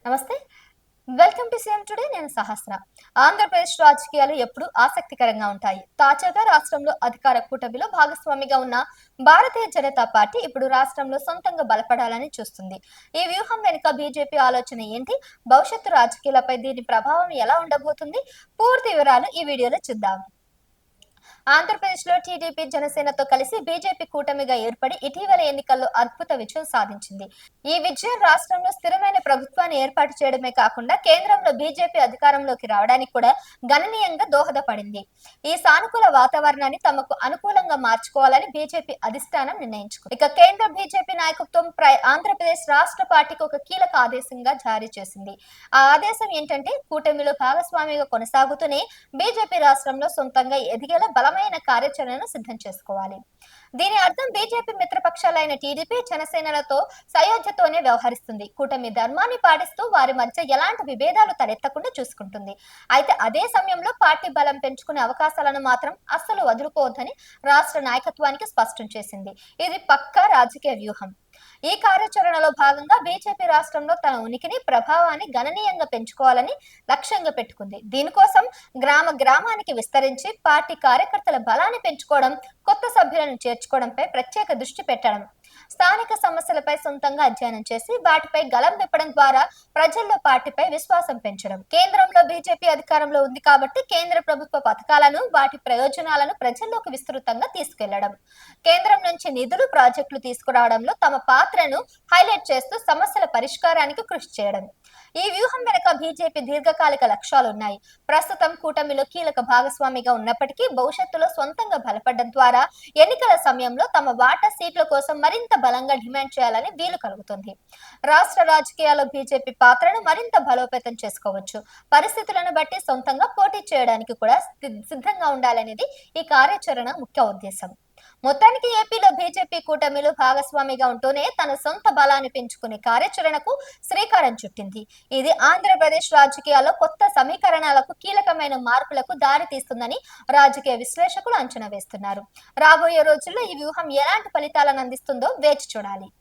నమస్తే. Welcome to CM today. నేను సహస్ర. ఆంధ్రప్రదేశ్ రాజకీయాలు ఎప్పుడు ఆసక్తికరంగా ఉంటాయి. తాజాగా రాష్ట్రంలో అధికార కూటమిలో భాగస్వామిగా ఉన్న భారతీయ జనతా పార్టీ ఇప్పుడు రాష్ట్రంలో సొంతంగా బలపడాలని చూస్తుంది. ఈ వ్యూహం వెనుక బీజేపీ ఆలోచన ఏంటి? భవిష్యత్తు రాజకీయాలపై దీని ప్రభావం ఎలా ఉండబోతుంది? పూర్తి వివరాలు ఈ వీడియోలో చూద్దాం. ఆంధ్రప్రదేశ్లో టీడీపీ జనసేనతో కలిసి బీజేపీ కూటమిగా ఏర్పడి ఇటీవల ఎన్నికల్లో అద్భుత విజయం సాధించింది. ఈ విజయం రాష్ట్రంలో స్థిరమైన ప్రభుత్వాన్ని ఏర్పాటు చేయడమే కాకుండా కేంద్రంలో బీజేపీ అధికారంలోకి రావడానికి కూడా గణనీయంగా దోహదపడింది. ఈ సానుకూల వాతావరణాన్ని తమకు అనుకూలంగా మార్చుకోవాలని బీజేపీ అధిష్టానం నిర్ణయించుకుంది. ఇక కేంద్ర బీజేపీ నాయకత్వం ఆంధ్రప్రదేశ్ రాష్ట్ర పార్టీకి ఒక కీలక ఆదేశంగా జారీ చేసింది. ఆ ఆదేశం ఏంటంటే కూటమిలో భాగస్వామిగా కొనసాగుతూనే బీజేపీ రాష్ట్రంలో సొంతంగా ఎదిగేలా బలమైన కార్యాచరణను సిద్ధం చేసుకోవాలి. దీని అర్థం బీజేపీ మిత్రపక్షాలైన టీడీపీ జనసేనలతో సయోధ్యతోనే వ్యవహరిస్తుంది. కూటమి ధర్మాన్ని పాటిస్తూ వారి మధ్య ఎలాంటి విభేదాలు తలెత్తకుండా చూసుకుంటుంది. అయితే అదే సమయంలో పార్టీ బలం పెంచుకునే అవకాశాలను మాత్రం అస్సలు వదులుకోవద్దని రాష్ట్ర నాయకత్వానికి స్పష్టం చేసింది. ఇది పక్కా రాజకీయ వ్యూహం. ఈ కార్యాచరణలో భాగంగా బీజేపీ రాష్ట్రంలో తన ఉనికిని ప్రభావాన్ని గణనీయంగా పెంచుకోవాలని లక్ష్యంగా పెట్టుకుంది. దీనికోసం గ్రామానికి విస్తరించి పార్టీ కార్యకర్తల బలాన్ని పెంచుకోవడం, కొత్త సభ్యులను చేర్చుకోవడంపై ప్రత్యేక దృష్టి పెట్టడం, స్థానిక సమస్యలపై సొంతంగా అధ్యయనం చేసి వాటిపై గలం విప్పడం ద్వారా ప్రజల్లో పార్టీపై విశ్వాసం పెంచడం. కేంద్రంలో బీజేపీ అధికారంలో ఉంది కాబట్టి కేంద్ర ప్రభుత్వ పథకాలను, వాటి ప్రయోజనాలను ప్రజల్లోకి విస్తృతంగా తీసుకెళ్లడం, కేంద్రం నుంచి నిధులు, ప్రాజెక్టులు తీసుకురావడంలో తమ పాత్రను హైలైట్ చేస్తూ సమస్యల పరిష్కారానికి కృషి చేయడం. ఈ వ్యూహం వెనుక బీజేపీ దీర్ఘకాలిక లక్ష్యాలు ఉన్నాయి. ప్రస్తుతం కూటమిలో కీలక భాగస్వామిగా ఉన్నప్పటికీ భవిష్యత్తులో సొంతంగా బలపడడం ద్వారా ఎన్నికల సమయంలో తమ వాటా సీట్ల కోసం మరింత బలంగా డిమాండ్ చేయాలని వీలు కలుగుతుంది. రాష్ట్ర రాజకీయాల్లో బీజేపీ పాత్రను మరింత బలోపేతం చేసుకోవచ్చు. పరిస్థితులను బట్టి సొంతంగా పోటీ చేయడానికి కూడా సిద్ధంగా ఉండాలనేది ఈ కార్యాచరణ ముఖ్య ఉద్దేశం. మొత్తానికి ఏపీలో బీజేపీ కూటమిలో భాగస్వామిగా ఉంటూనే తన సొంత బలాన్ని పెంచుకునే కార్యాచరణకు శ్రీకారం చుట్టింది. ఇది ఆంధ్రప్రదేశ్ రాజకీయాల్లో కొత్త సమీకరణాలకు, కీలకమైన మార్పులకు దారి తీస్తుందని రాజకీయ విశ్లేషకులు అంచనా వేస్తున్నారు. రాబోయే రోజుల్లో ఈ వ్యూహం ఎలాంటి ఫలితాలను అందిస్తుందో వేచి చూడాలి.